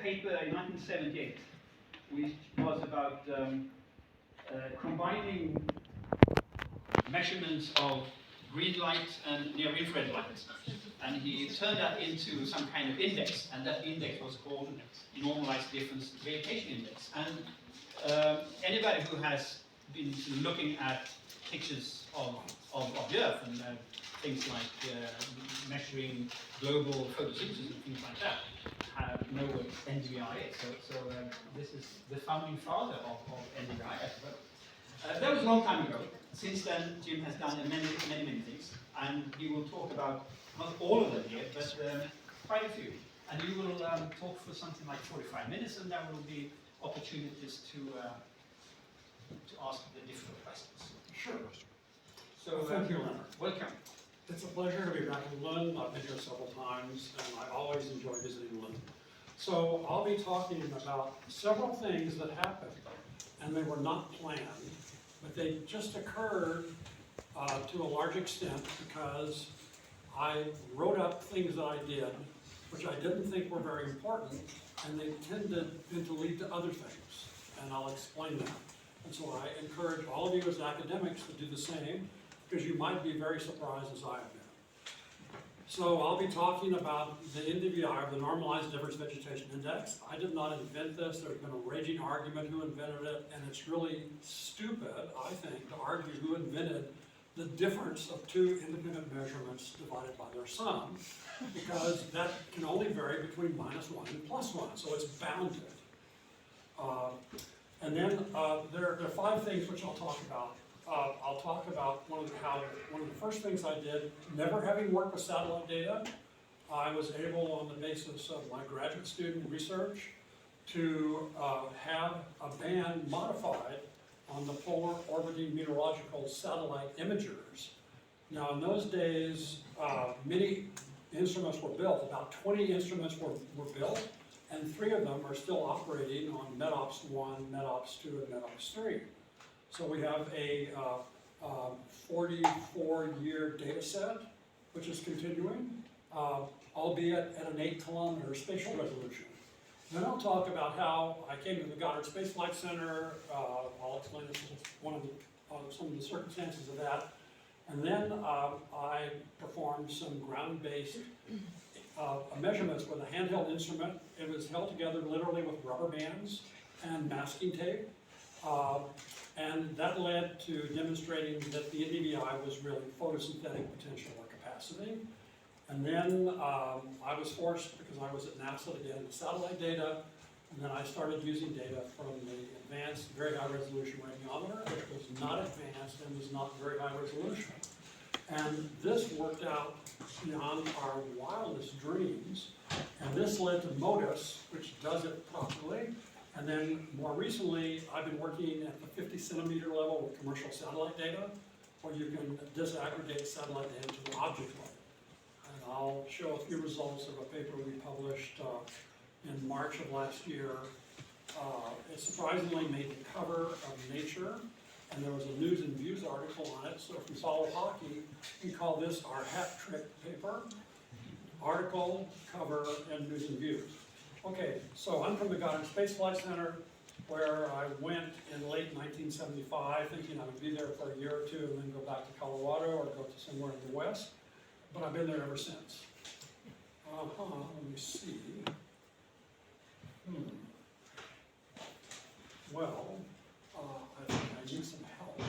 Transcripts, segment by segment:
paper in 1978, which was about combining measurements of green light and near-infrared light. And he turned that into some kind of index, and that index was called Normalized Difference Variation Index. And anybody who has been looking at pictures of the Earth and things like measuring global photosynthesis and things like that know what NDVI is. So this is the founding father of NDVI, I suppose. That was a long time ago. Since then, Jim has done many things, and he will talk about not all of them here, but quite a few. And you will talk for something like 45 minutes, and there will be opportunities to ask the difficult questions. Sure. So thank you, Leonard. Welcome. It's a pleasure to be back in London. I've been here several times, and I always enjoy visiting London. So I'll be talking about several things that happened, and they were not planned, but they just occurred to a large extent because I wrote up things that I did, which I didn't think were very important, and they tended to lead to other things, and I'll explain that. And so I encourage all of you as academics to do the same, because you might be very surprised as I have been. So I'll be talking about the NDVI, the Normalized Difference Vegetation Index. I did not invent this. There's been a raging argument who invented it, and it's really stupid, I think, to argue who invented the difference of two independent measurements divided by their sum, because that can only vary between -1 and +1, so it's bounded. And then there are 5 things which I'll talk about. I'll talk about one of the first things I did, never having worked with satellite data. I was able, on the basis of my graduate student research, to have a band modified on the polar orbiting meteorological satellite imagers. Now, in those days, many instruments were built. About 20 instruments were built, and 3 of them are still operating on METOPS 1, METOPS 2, and METOPS 3. So we have a 44-year data set, which is continuing, albeit at an 8-kilometer spatial resolution. Then I'll talk about how I came to the Goddard Space Flight Center. I'll explain some of the circumstances of that. And then I performed some ground-based measurements with a handheld instrument. It was held together literally with rubber bands and masking tape. And that led to demonstrating that the NDVI was really photosynthetic potential or capacity. And then I was forced, because I was at NASA, to get into satellite data, and then I started using data from the advanced very high resolution radiometer, which was not advanced and was not very high resolution. And this worked out beyond our wildest dreams, and this led to MODIS, which does it properly. And then more recently, I've been working at the 50 centimeter level with commercial satellite data, where you can disaggregate satellite data to the object level. And I'll show a few results of a paper we published in March of last year. It surprisingly made the cover of Nature, and there was a News and Views article on it. So if you follow hockey, we call this our hat trick paper: article, cover, and News and Views. Okay, so I'm from the Goddard Space Flight Center, where I went in late 1975, thinking I would be there for a year or 2 and then go back to Colorado or go to somewhere in the West. But I've been there ever since. Let me see. Well, I think I need some help.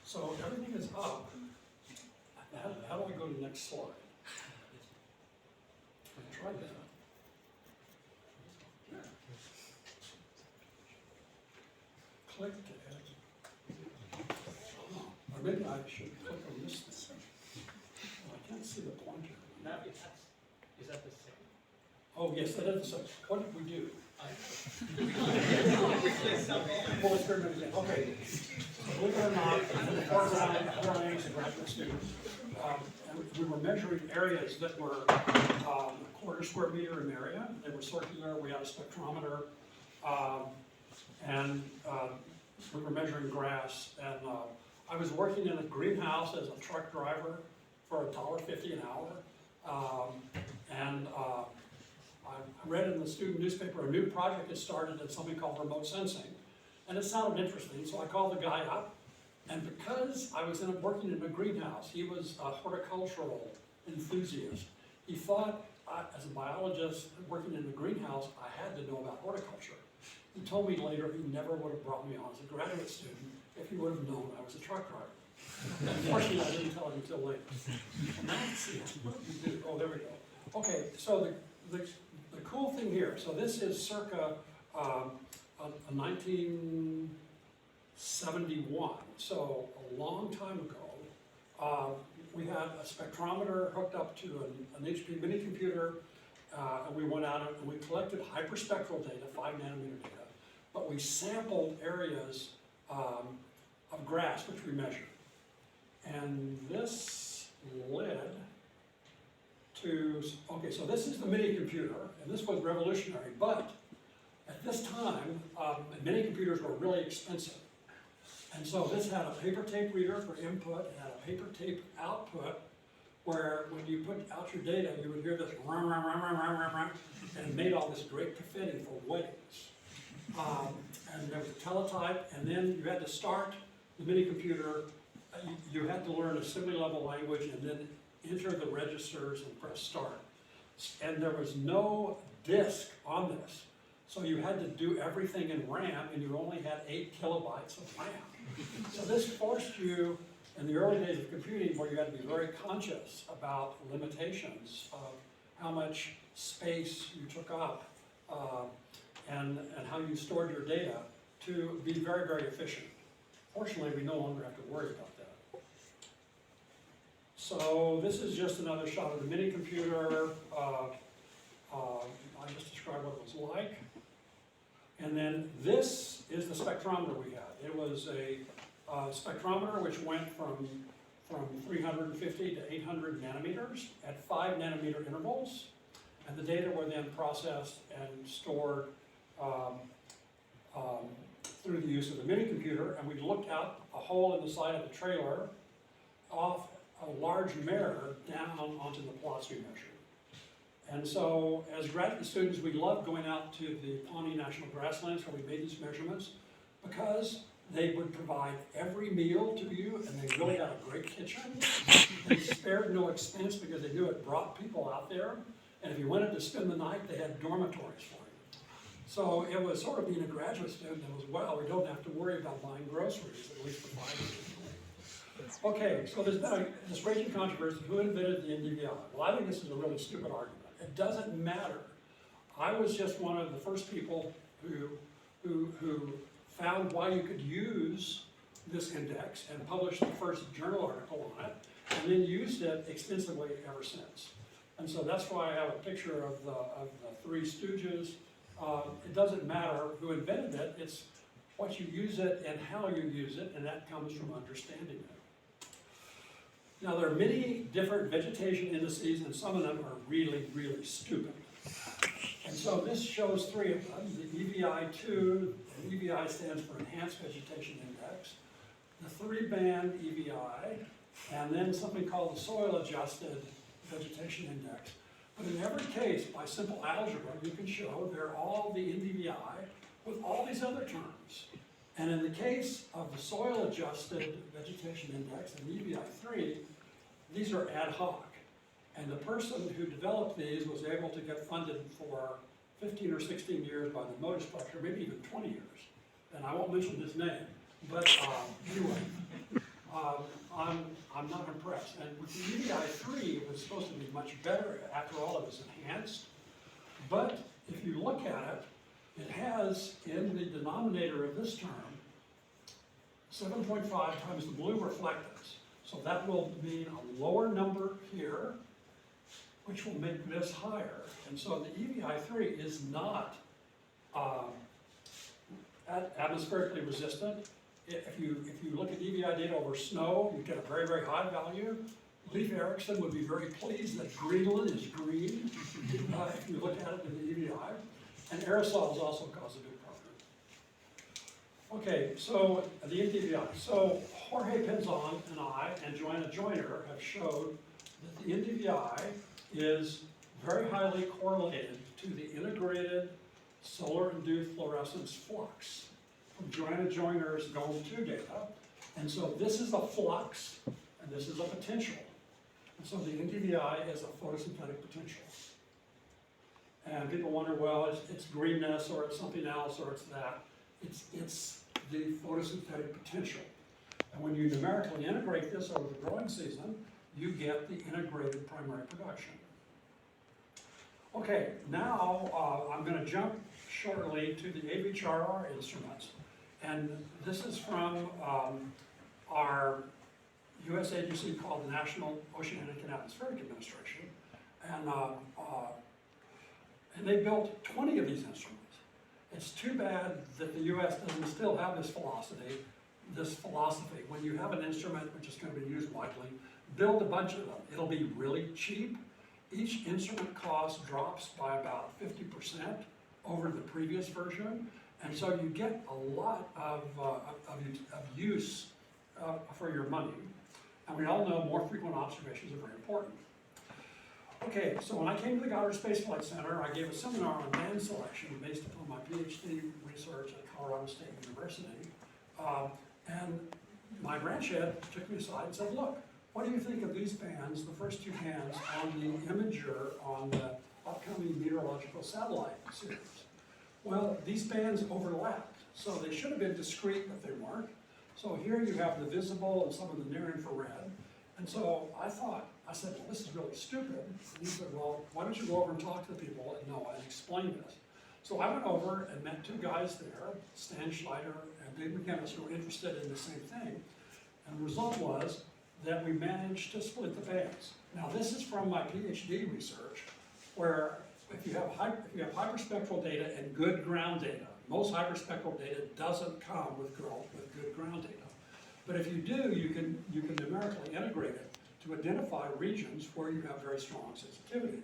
So everything is up. How do I go to the next slide? I tried that. Click to add. Or maybe I should click on this thing. Oh, I can't see the pointer. Now, is that the same? Oh, yes, that is the same. What did we do? Well, experiment again. Okay. Believe it or not, in the foreground, I am a graduate student. And we were measuring areas that were a quarter square meter in area. They were circular. We had a spectrometer. And we were measuring grass. And I was working in a greenhouse as a truck driver for $1.50 an hour. I read in the student newspaper, a new project had started at something called remote sensing, and it sounded interesting, so I called the guy up, and because I was working in a greenhouse, he was a horticultural enthusiast. He thought, as a biologist working in the greenhouse, I had to know about horticulture. He told me later he never would have brought me on as a graduate student if he would have known I was a truck driver. Unfortunately, I didn't tell him until later. And now let's see, what did we do? Oh, there we go. Okay, so the cool thing here, so this is circa a 1971, so a long time ago. We had a spectrometer hooked up to an HP mini computer, and we went out and we collected hyperspectral data, 5 nanometer data, but we sampled areas of grass which we measured. And this led to, okay, so this is the mini computer, and this was revolutionary, but at this time, mini computers were really expensive. And so this had a paper tape reader for input, it had a paper tape output, where when you put out your data, you would hear this rum, rum, rum, rum, rum, rum, rum, and it made all this great graffiti for weddings. And there was a teletype, and then you had to start the mini computer. You had to learn assembly level language and then enter the registers and press start. And there was no disk on this. So you had to do everything in RAM, and you only had 8 kilobytes of RAM. So this forced you, in the early days of computing, where you had to be very conscious about limitations of how much space you took up and how you stored your data, to be very, very efficient. Fortunately, we no longer have to worry about that. So this is just another shot of the mini computer. I just described what it was like. And then this is the spectrometer we had. It was a spectrometer which went from 350 to 800 nanometers at 5 nanometer intervals. And the data were then processed and stored through the use of the mini computer. And we looked out a hole in the side of the trailer off a large mirror down onto the plots we measured. And so, as graduate students, we loved going out to the Pawnee National Grasslands where we made these measurements, because they would provide every meal to you, and they really had a great kitchen. They spared no expense because they knew it brought people out there. And if you wanted to spend the night, they had dormitories for you. So it was sort of being a graduate student. It was, well, we don't have to worry about buying groceries, at least for 5 years. Okay, so there's been this raging controversy, who invented the NDVI? Well, I think this is a really stupid argument. It doesn't matter. I was just one of the first people who found why you could use this index and published the first journal article on it, and then used it extensively ever since. And so that's why I have a picture of the Three Stooges. It doesn't matter who invented it, it's what you use it and how you use it, and that comes from understanding it. Now, there are many different vegetation indices, and some of them are really, really stupid. And so this shows 3 of them, the EVI2, and EVI stands for Enhanced Vegetation Index, the 3-band EVI, and then something called the Soil Adjusted Vegetation Index. But in every case, by simple algebra, you can show they're all the NDVI with all these other terms. And in the case of the Soil Adjusted Vegetation Index and EVI3, these are ad hoc. And the person who developed these was able to get funded for 15 or 16 years by the Motor Structure, maybe even 20 years. And I won't mention his name, but anyway, I'm not impressed. And with the EVI3, it was supposed to be much better. After all, it was enhanced. But if you look at it, it has, in the denominator of this term, 7.5 times the blue reflectance. So that will mean a lower number here, which will make this higher. And so the EVI3 is not atmospherically resistant. If you look at EVI data over snow, you get a very, very high value. Leif Erikson would be very pleased that Greenland is green if you look at it in the EVI. And aerosols also cause a big problem. Okay, so the NDVI. So Jorge Pinzon and I and Joanna Joyner have showed that the NDVI is very highly correlated to the integrated solar-induced fluorescence flux from Joanna Joyner's GOM2 data. And so this is a flux, and this is a potential. And so the NDVI is a photosynthetic potential. And people wonder, well, it's greenness, or it's something else, or it's that. It's the photosynthetic potential. And when you numerically integrate this over the growing season, you get the integrated primary production. Okay, now I'm going to jump shortly to the AVHRR instruments. And this is from our U.S. agency called the National Oceanic and Atmospheric Administration. And they built 20 of these instruments. It's too bad that the U.S. doesn't still have this philosophy. When you have an instrument which is going to be used widely, build a bunch of them. It'll be really cheap. Each instrument cost drops by about 50% over the previous version, and so you get a lot of use for your money. And we all know more frequent observations are very important. Okay, so when I came to the Goddard Space Flight Center, I gave a seminar on band selection based upon my PhD research at Colorado State University. And my branch head took me aside and said, look, what do you think of these bands, the first two bands on the imager on the upcoming meteorological satellite series? Well, these bands overlapped, so they should have been discrete, but they weren't. So here you have the visible and some of the near infrared. And so I said, well, this is really stupid. And he said, well, why don't you go over and talk to the people at NOAA and explain this? So I went over and met two guys there, Stan Schneider and Dave McGinnis, who were interested in the same thing. And the result was that we managed to split the bands. Now this is from my PhD research, where if you have hyperspectral data and good ground data, most hyperspectral data doesn't come with good ground data. But if you do, you can numerically integrate it to identify regions where you have very strong sensitivity.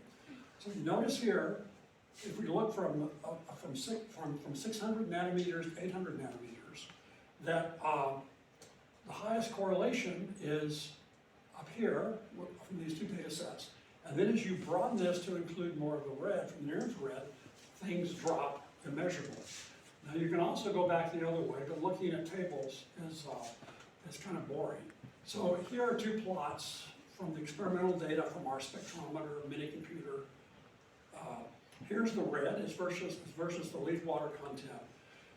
So you notice here, if we look from 600 nanometers to 800 nanometers, that the highest correlation is up here from these two data sets. And then as you broaden this to include more of the red from the near infrared, things drop immeasurably. Now you can also go back the other way, but looking at tables is kind of boring. So here are two plots from the experimental data from our spectrometer mini computer. Here's the red versus the leaf water content.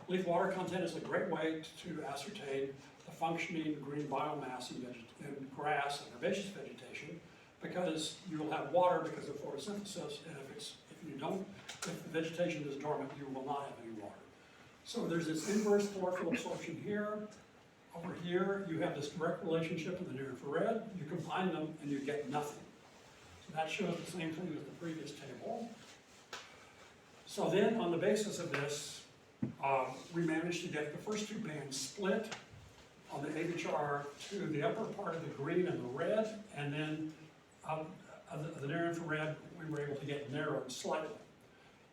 Leaf water content is a great way to ascertain the functioning green biomass in grass and herbaceous vegetation, because you will have water because of photosynthesis, and if the vegetation is dormant, you will not have any water. So there's this inverse chlorophyll absorption here. Over here, you have this direct relationship with the near infrared. You combine them, and you get nothing. So that shows the same thing as the previous table. So then, on the basis of this, we managed to get the first two bands split on the AVHR to the upper part of the green and the red, and then the near infrared, we were able to get narrowed slightly.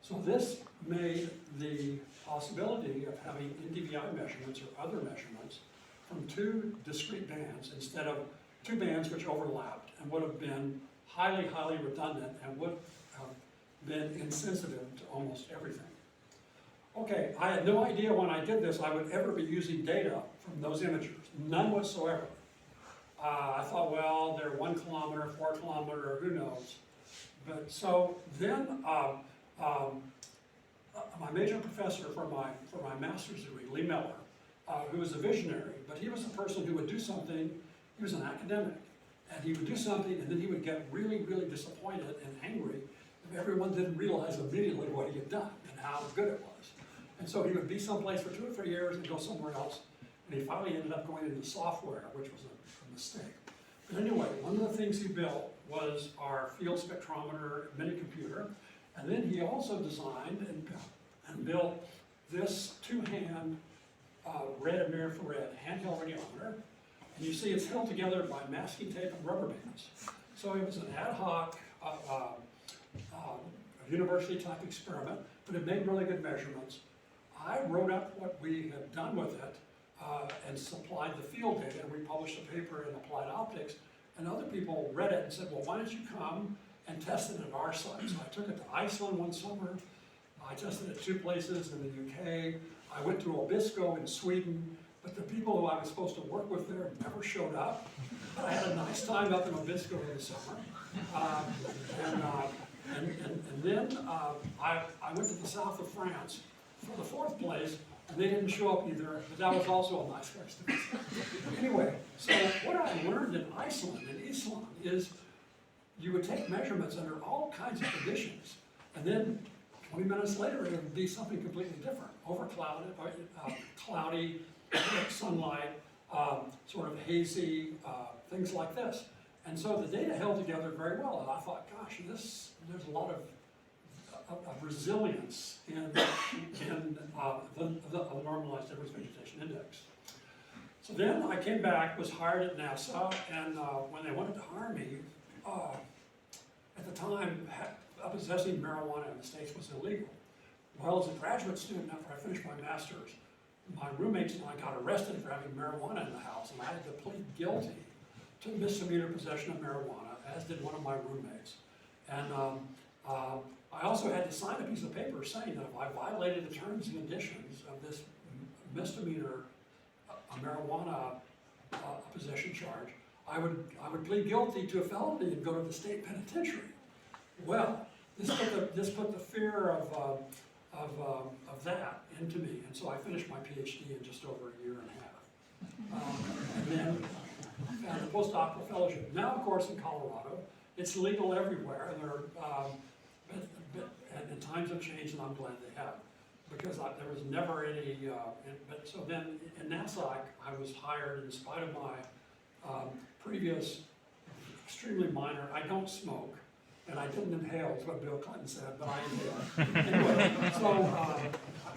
So this made the possibility of having NDVI measurements or other measurements from two discrete bands instead of two bands which overlapped and would have been highly, highly redundant and would have been insensitive to almost everything. Okay, I had no idea when I did this I would ever be using data from those imagers, none whatsoever. I thought, well, they're 1 kilometer, 4 kilometer, who knows. But so then, my major professor for my master's degree, Lee Miller, who was a visionary, but he was a person who would do something. He was an academic, and he would do something, and then he would get really, really disappointed and angry if everyone didn't realize immediately what he had done and how good it was. And so he would be someplace for 2 or 3 years and go somewhere else, and he finally ended up going into software, which was a mistake. But anyway, one of the things he built was our field spectrometer mini computer, and then he also designed and built this two-hand red and near infrared handheld radiometer. And you see it's held together by masking tape and rubber bands. So it was an ad hoc university-type experiment, but it made really good measurements. I wrote up what we had done with it and supplied the field data, and we published a paper in Applied Optics, and other people read it and said, well, why don't you come and tested at our site. So I took it to Iceland one summer. I tested it 2 places in the UK. I went to Obisco in Sweden, but the people who I was supposed to work with there never showed up. But I had a nice time up in Obisco in the summer. And then I went to the south of France for the 4th place, and they didn't show up either, but that was also a nice place to visit. Anyway, so what I learned in Iceland and Iceland is you would take measurements under all kinds of conditions, and then 20 minutes later it would be something completely different. Overclouded, cloudy, sunlight, sort of hazy, things like this. And so the data held together very well, and I thought, gosh, there's a lot of resilience in the normalized difference vegetation index. So then I came back, was hired at NASA, and when they wanted to hire me, at the time, possessing marijuana in the States was illegal. Well, as a graduate student, after I finished my master's, my roommates and I got arrested for having marijuana in the house, and I had to plead guilty to misdemeanor possession of marijuana, as did one of my roommates. And I also had to sign a piece of paper saying that if I violated the terms and conditions of this misdemeanor marijuana possession charge, I would plead guilty to a felony and go to the state penitentiary. Well, this put the fear of that into me, and so I finished my PhD in just over a year and a half. And then found a postdoctoral fellowship. Now, of course, in Colorado, it's legal everywhere, and times have changed, and I'm glad they have, because there was never any. But so then in NASA, I was hired in spite of my previous extremely minor. I don't smoke, and I didn't inhale, is what Bill Clinton said, but I inhaled. Anyway, so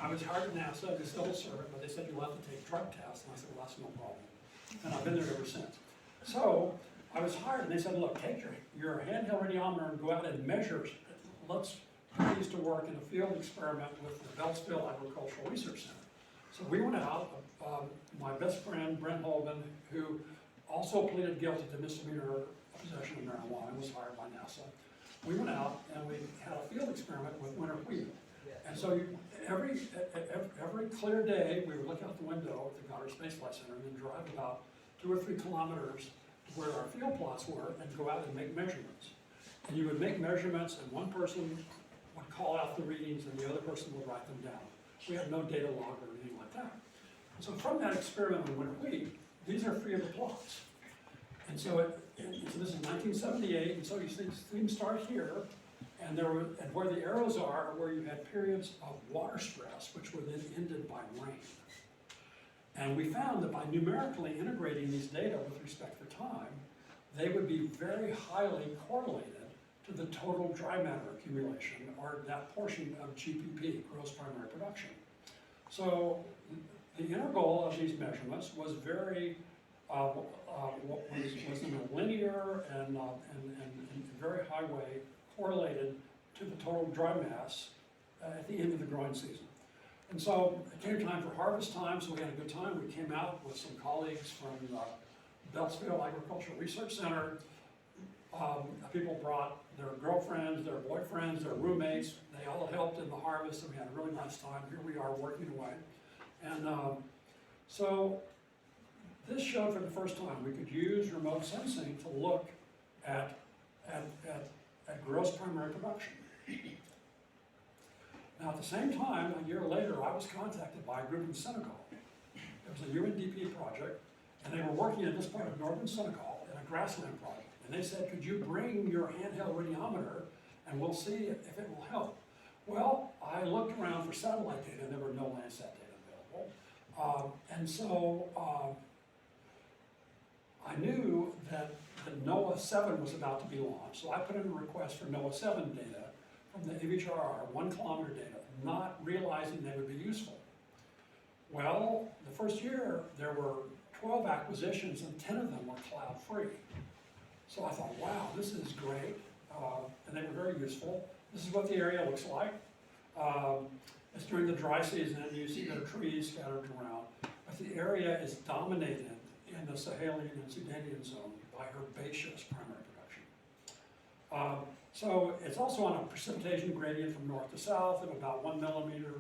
I was hired at NASA to civil service, but they said you'll have to take drug tests, and I said, well, that's no problem. And I've been there ever since. So I was hired, and they said, look, take your handheld radiometer and go out and measure. Let's put these to work in a field experiment with the Beltsville Agricultural Research Center. So we went out, my best friend, Brent Hogan, who also pleaded guilty to misdemeanor possession of marijuana, was hired by NASA. We went out and we had a field experiment with winter wheat. And so every clear day, we would look out the window at the Goddard Space Flight Center and then drive about 2 or 3 kilometers to where our field plots were and go out and make measurements. And you would make measurements, and one person would call out the readings and the other person would write them down. We had no data log or anything like that. So from that experiment on winter wheat, these are 3 of the plots. And so, so this is 1978, and so you see things start here, and where the arrows are where you had periods of water stress, which were then ended by rain. And we found that by numerically integrating these data with respect to time, they would be very highly correlated to the total dry matter accumulation, or that portion of GPP, gross primary production. So the inner goal of these measurements was very was in a linear and very high way correlated to the total dry mass at the end of the growing season. And so it came time for harvest time, so we had a good time. We came out with some colleagues from Beltsville Agricultural Research Center. People brought their girlfriends, their boyfriends, their roommates. They all helped in the harvest, and we had a really nice time. Here we are working away. And so this showed for the first time we could use remote sensing to look at gross primary production. Now, at the same time, a year later, I was contacted by a group in Senegal. It was a UNDP project, and they were working in this part of northern Senegal in a grassland project. And they said, could you bring your handheld radiometer, and we'll see if it will help. Well, I looked around for satellite data, and there were no Landsat data available. And so I knew that the NOAA 7 was about to be launched, so I put in a request for NOAA 7 data from the AVHRR, 1 kilometer data, not realizing they would be useful. Well, the first year, there were 12 acquisitions, and 10 of them were cloud-free. So I thought, wow, this is great, and they were very useful. This is what the area looks like. It's during the dry season, and you see there are trees scattered around, but the area is dominated in the Sahelian and Sudanian zone by herbaceous primary production. So it's also on a precipitation gradient from north to south of about 1 millimeter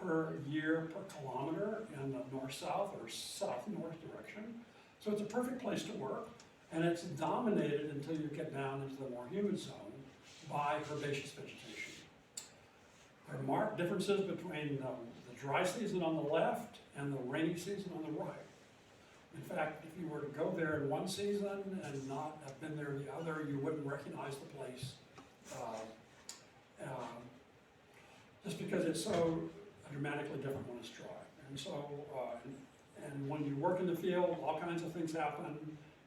per year per kilometer in the north-south or south-north direction. So it's a perfect place to work, and it's dominated until you get down into the more humid zone by herbaceous vegetation. There are marked differences between the dry season on the left and the rainy season on the right. In fact, if you were to go there in one season and not have been there in the other, you wouldn't recognize the place. Just because it's so dramatically different when it's dry. And so, and when you work in the field, all kinds of things happen.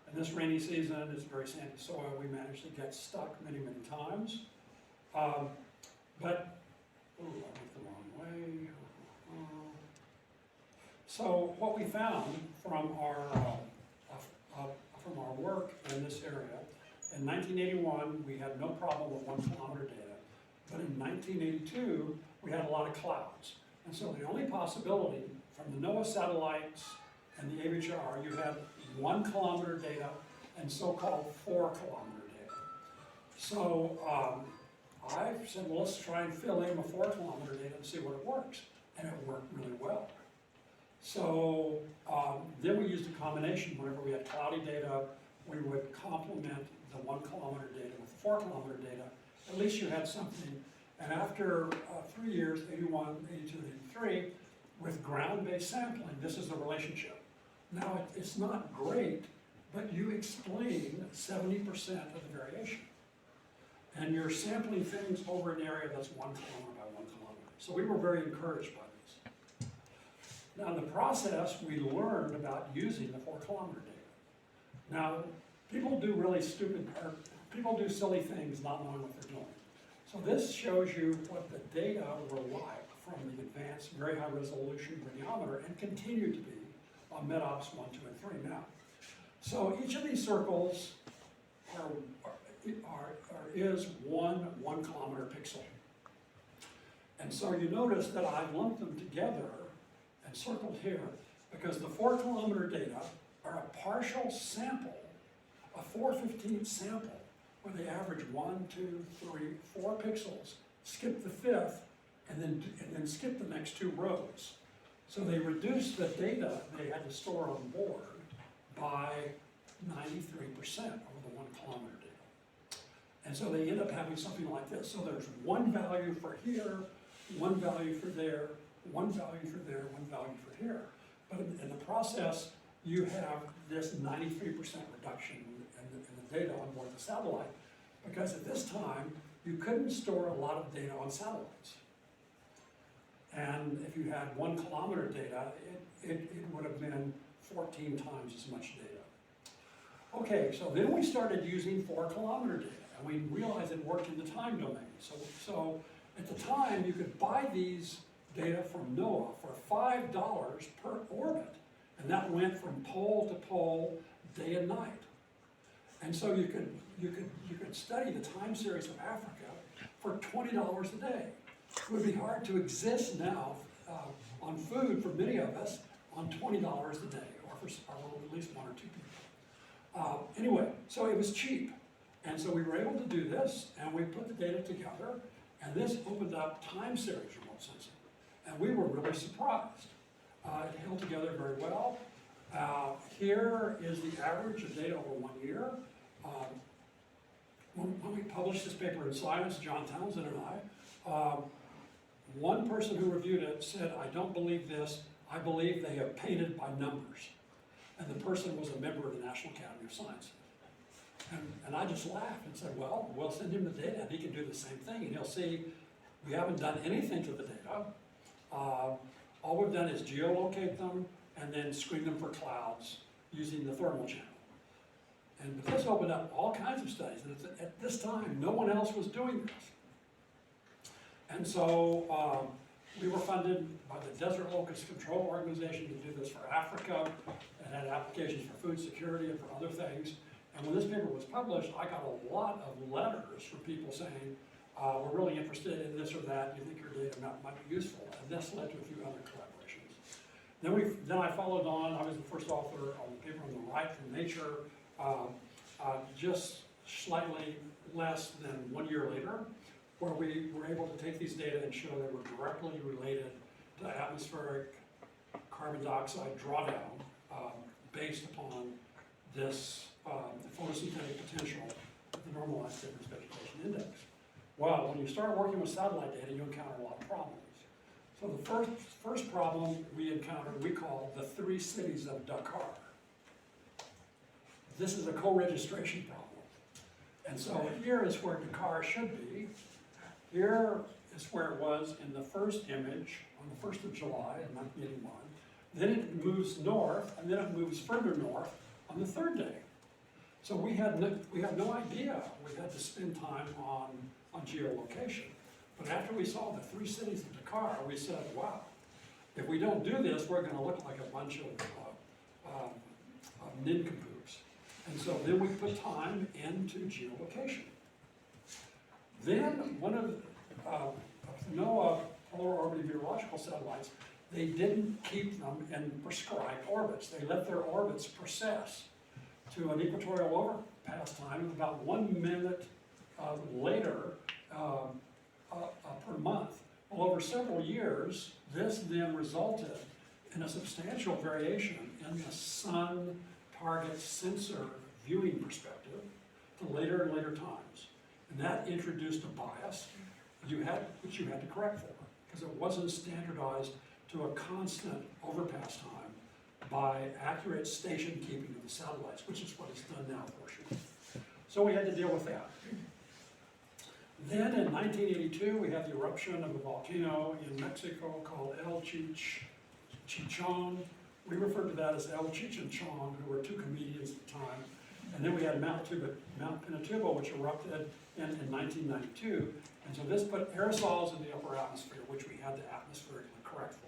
And this rainy season, it's very sandy soil. We managed to get stuck many, many times. But, oh, I went the wrong way. So what we found from our work in this area, in 1981, we had no problem with 1 kilometer data. But in 1982, we had a lot of clouds. And so the only possibility from the NOAA satellites and the AVHR, you had 1 kilometer data and so-called 4 kilometer data. So I said, well, let's try and fill in the 4 kilometer data and see what it works. And it worked really well. So then we used a combination. Whenever we had cloudy data, we would complement the 1 kilometer data with the 4 kilometer data. At least you had something. And after 3 years, 81, 82, 83, with ground-based sampling, this is the relationship. Now, it's not great, but you explain 70% of the variation. And you're sampling things over an area that's 1 kilometer by 1 kilometer. So we were very encouraged by this. Now, in the process, we learned about using the 4 kilometer data. Now, people do really people do silly things not knowing what they're doing. So this shows you what the data were like from the advanced, very high resolution radiometer and continue to be on MEDOPS 1, 2, and 3 now. So each of these circles is one 1 kilometer pixel. And so you notice that I've lumped them together and circled here because the 4 kilometer data are a partial sample, a 4/15 sample, where they average 1, 2, 3, 4 pixels, skip the 5th, and then skip the next 2 rows. So they reduced the data they had to store on board by 93% over the 1 kilometer data. And so they end up having something like this. So there's 1 value for here, 1 value for there, 1 value for there, 1 value for here. But in the process, you have this 93% reduction in the data on board the satellite, because at this time, you couldn't store a lot of data on satellites. And if you had 1 kilometer data, it would have been 14 times as much data. Okay, so then we started using 4 kilometer data, and we realized it worked in the time domain. So at the time, you could buy these data from NOAA for $5 per orbit, and that went from pole to pole, day and night. And so you could study the time series of Africa for $20 a day. It would be hard to exist now on food for many of us on $20 a day, or for at least 1 or 2 people. Anyway, so it was cheap. And so we were able to do this, and we put the data together, and this opened up time series remote sensing. And we were really surprised. It held together very well. Here is the average of data over 1 year. When we published this paper in Science, John Townsend and I, one person who reviewed it said, "I don't believe this, I believe they have painted by numbers." And the person was a member of the National Academy of Sciences. And I just laughed and said, well, we'll send him the data and he can do the same thing, and he'll see we haven't done anything to the data. All we've done is geolocate them and then screen them for clouds using the thermal channel. And this opened up all kinds of studies, and at this time, no one else was doing this. And so we were funded by the Desert Locust Control Organization to do this for Africa. It had applications for food security and for other things. And when this paper was published, I got a lot of letters from people saying, we're really interested in this or that, you think your data might be useful. And this led to a few other collaborations. Then I followed on. I was the first author on the paper on the right from Nature, just slightly less than 1 year later, where we were able to take these data and show they were directly related to atmospheric carbon dioxide drawdown based upon this photosynthetic potential of the normalized difference vegetation index. Well, when you start working with satellite data, you encounter a lot of problems. So the first problem we encountered, we call the 3 cities of Dakar. This is a co-registration problem. And so here is where Dakar should be. Here is where it was in the first image on the 1st of July in 1981. Then it moves north, and then it moves further north on the 3rd day. So we had no idea we had to spend time on geolocation. But after we saw the 3 cities of Dakar, we said, wow, if we don't do this, we're going to look like a bunch of nincompoops. And so then we put time into geolocation. Then one of NOAA polar orbiting meteorological satellites, they didn't keep them in prescribed orbits. They let their orbits process to an equatorial overpass time of about 1 minute later per month. Well, over several years, this then resulted in a substantial variation in the sun target sensor viewing perspective to later and later times. And that introduced a bias which you had to correct for, because it wasn't standardized to a constant overpass time by accurate station keeping of the satellites, which is what is done now, fortunately. So we had to deal with that. Then in 1982, we had the eruption of a volcano in Mexico called El Chichon. We referred to that as El Cheech and Chong, who were 2 comedians at the time. And then we had Mount Pinatubo, which erupted in 1992. And so this put aerosols in the upper atmosphere, which we had to atmospherically correct for.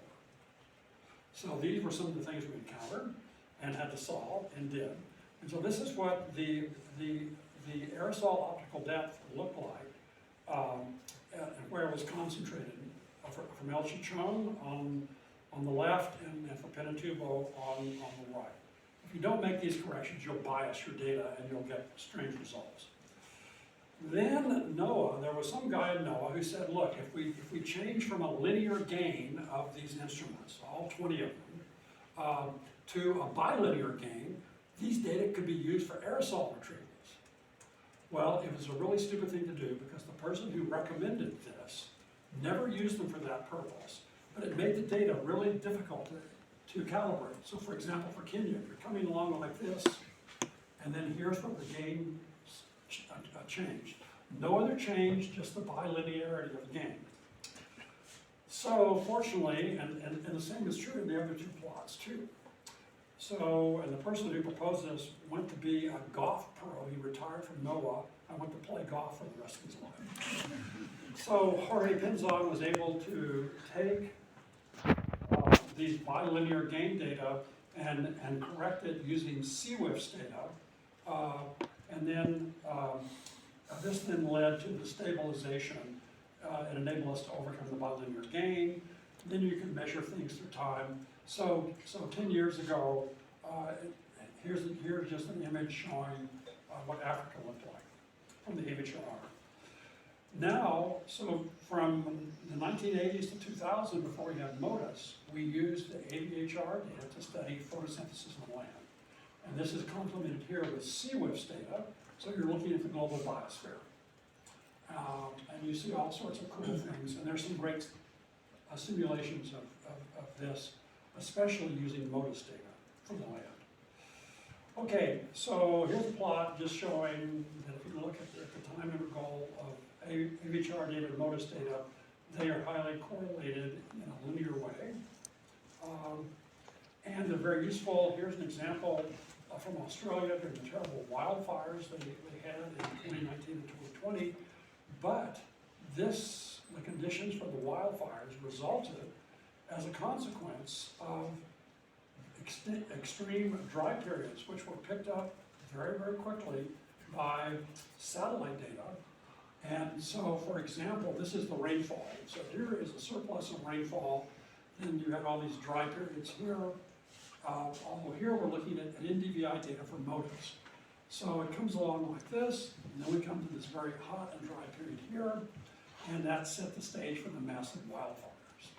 So these were some of the things we encountered and had to solve and did. And so this is what the aerosol optical depth looked like, where it was concentrated from El Chichon on the left and for Pinatubo on the right. If you don't make these corrections, you'll bias your data and you'll get strange results. Then NOAA, there was some guy in NOAA who said, look, if we change from a linear gain of these instruments, all 20 of them, to a bilinear gain, these data could be used for aerosol retrievals. Well, it was a really stupid thing to do because the person who recommended this never used them for that purpose, but it made the data really difficult to calibrate. So for example, for Kenya, you're coming along like this, and then here's where the gain changed. No other change, just the bilinearity of the gain. So fortunately, and the same is true in the other 2 plots too. So, and the person who proposed this went to be a golf pro. He retired from NOAA and went to play golf for the rest of his life. So Jorge Pinzon was able to take these bilinear gain data and correct it using CWIFS data. And then this then led to the stabilization and enabled us to overcome the bilinear gain. Then you can measure things through time. So 10 years ago, here's just an image showing what Africa looked like from the AVHR. Now, so from the 1980s to 2000, before we had MODIS, we used the AVHR data to study photosynthesis on land. And this is complemented here with CWIFS data, so you're looking at the global biosphere. And you see all sorts of cool things, and there's some great simulations of this, especially using MODIS data from the land. Okay, so here's a plot just showing that if you look at the time interval of AVHR data and MODIS data, they are highly correlated in a linear way. And they're very useful. Here's an example from Australia during the terrible wildfires they had in 2019 and 2020. But the conditions for the wildfires resulted as a consequence of extreme dry periods, which were picked up very, very quickly by satellite data. And so, for example, this is the rainfall. So here is a surplus of rainfall. Then you have all these dry periods here. Although here we're looking at NDVI data for MODIS. So it comes along like this, and then we come to this very hot and dry period here, and that set the stage for the massive wildfires.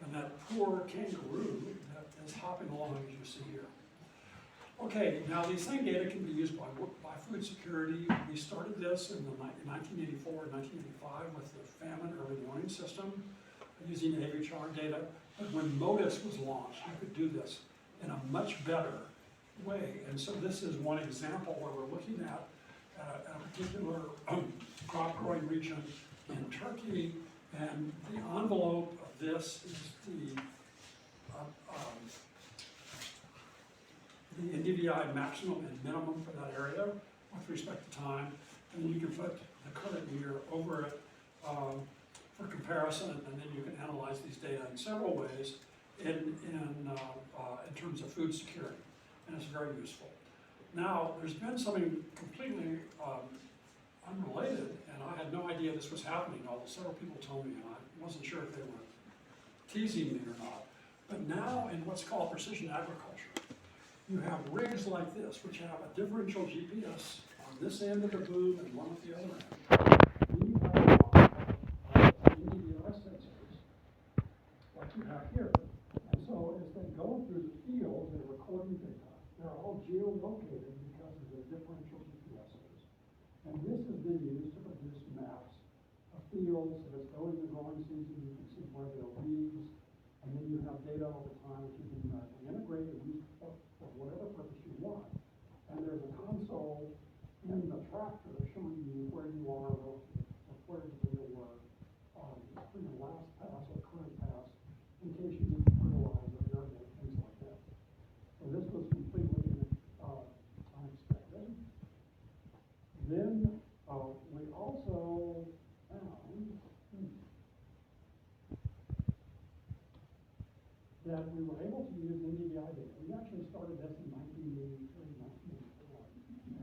And that poor kangaroo that is hopping along, as you see here. Okay, now these same data can be used by food security. We started this in 1984 and 1985 with the famine early warning system using AVHR data. But when MODIS was launched, you could do this in a much better way. And so this is one example where we're looking at a particular crop growing region in Turkey, and the envelope of this is the NDVI maximum and minimum for that area with respect to time, and then you can put the current year over it for comparison, and then you can analyze these data in several ways in terms of food security, and it's very useful. Now, there's been something completely unrelated, and I had no idea this was happening, although several people told me, and I wasn't sure if they were teasing me or not. But now, in what's called precision agriculture, you have rigs like this, which have a differential GPS on this end of the boom and one at the other end. Then you have NDVI sensors, like you have here. And so as they go through the field, they're recording data. They're all geolocated because of the differential GPSs. And this has been used to produce maps of fields. As it's going to growing season, you can see where there are weeds. And then you have data over time that you can integrate and use for whatever purpose you want. And there's a console in the tractor showing you where you are relative to where the data were for your last pass or current pass, in case you need to fertilize or irrigate, things like that. So this was completely unexpected. Then we also found that we were able to use NDVI data. We actually started this in 1983, 1984,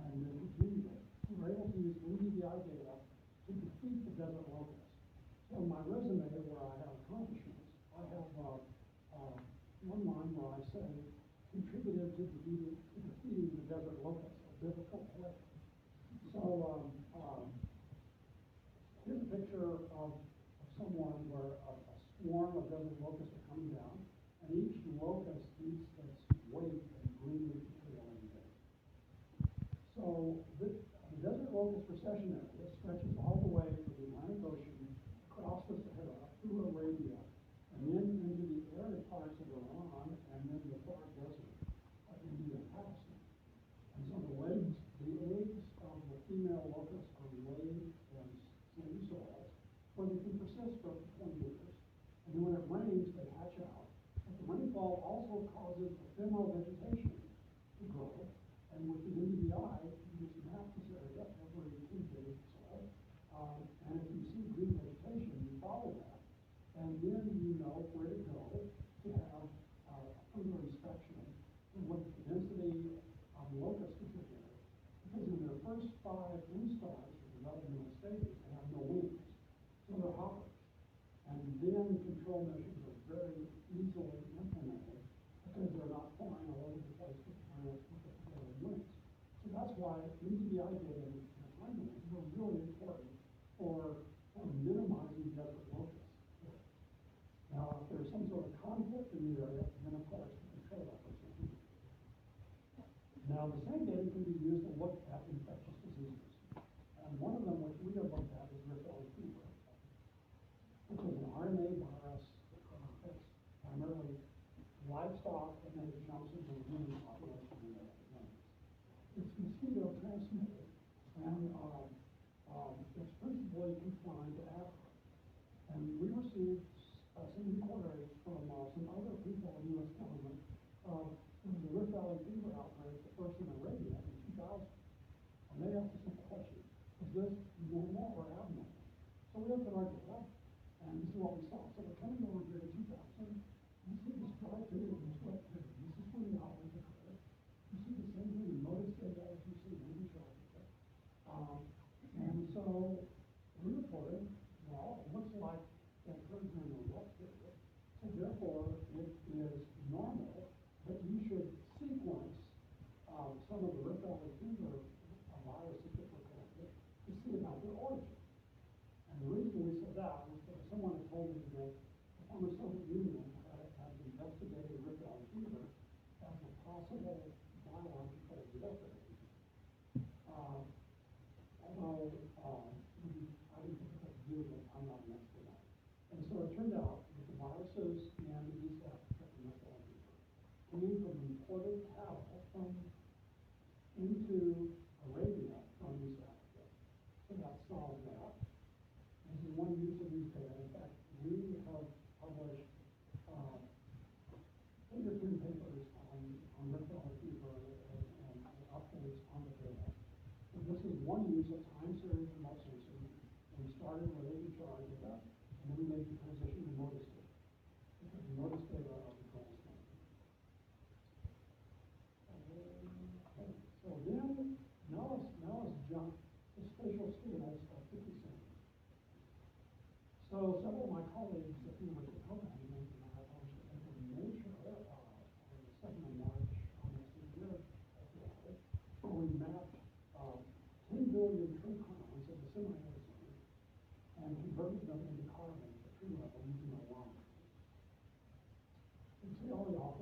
and then continued it. We were able to use NDVI data to defeat the desert locust. So in my resume, where I have accomplishments, I have one line where I say, contributed to defeating the desert locust, a difficult place. So here's a picture of someone where a swarm of desert locusts are coming down, and each locust eats its weight in green leaf material every day. So the desert locust recession area stretches all the way from the Atlantic Ocean across the Sahara through Arabia, and then into the arid parts of Iran, and then the far desert of India and Pakistan. And so the eggs of the female locusts are laid in sandy soil, where they can persist for up to 20 years. And then when it rains, they hatch out. But the rainfall also causes ephemeral vegetation to grow. And with the NDVI, you just map this area every 2 days or so. And if you see green vegetation, you follow that. And then you know where to go to have a further inspection and look at the density of locust particularly. Because in their first 5 instars for developmental stages, they have no wings. So they're hoppers. And then control measures are very easily implemented because they're not flying all over the place with their wings. So that's why NDVI data and timelines are really important for minimizing desert locusts. Now, if there's some sort of conflict in the area, then of course the control efforts are needed. Now, the same data can be used to look at infectious diseases. And one of them which we have looked at is Rift Valley fever, which is an RNA virus that affects primarily livestock, and then it jumps into the human population in the epidemic. It's mosquito transmitted, and it's principally confined to Africa. And we received some inquiries from some other people in the U.S. government of the Rift Valley fever outbreak, the first in Arabia in 2000. And they asked us a question: is this normal or abnormal? So we looked at our data, and this is what we saw. So we're coming over here to 2000, you see this dry period, this wet period. Soviet Union had investigated Rift Valley fever as a possible biological weapon. Although I didn't think it was view, but I'm not an expert on it. And so it turned out that the viruses in East Africa and Rift Valley fever came from imported cattle into Arabia from East Africa. So that solved that. This is one use of these data. In fact, we have published fingerprint papers on Rift Valley fever and updates on the data. And this is one use of time series remote sensing. We started with AHR data, and then we made the transition to notice data, because the notice data are the gold standard. Okay, so then, now let's jump to spatial stimulus of 50 centimeters. So several of my colleagues at the University of Copenhagen and I published a paper in Nature on the 2nd of March, almost a year ago, where we mapped 10 billion tree crowns of the semi-Amazon and converted them into carbon at tree level using a llama. You can see all the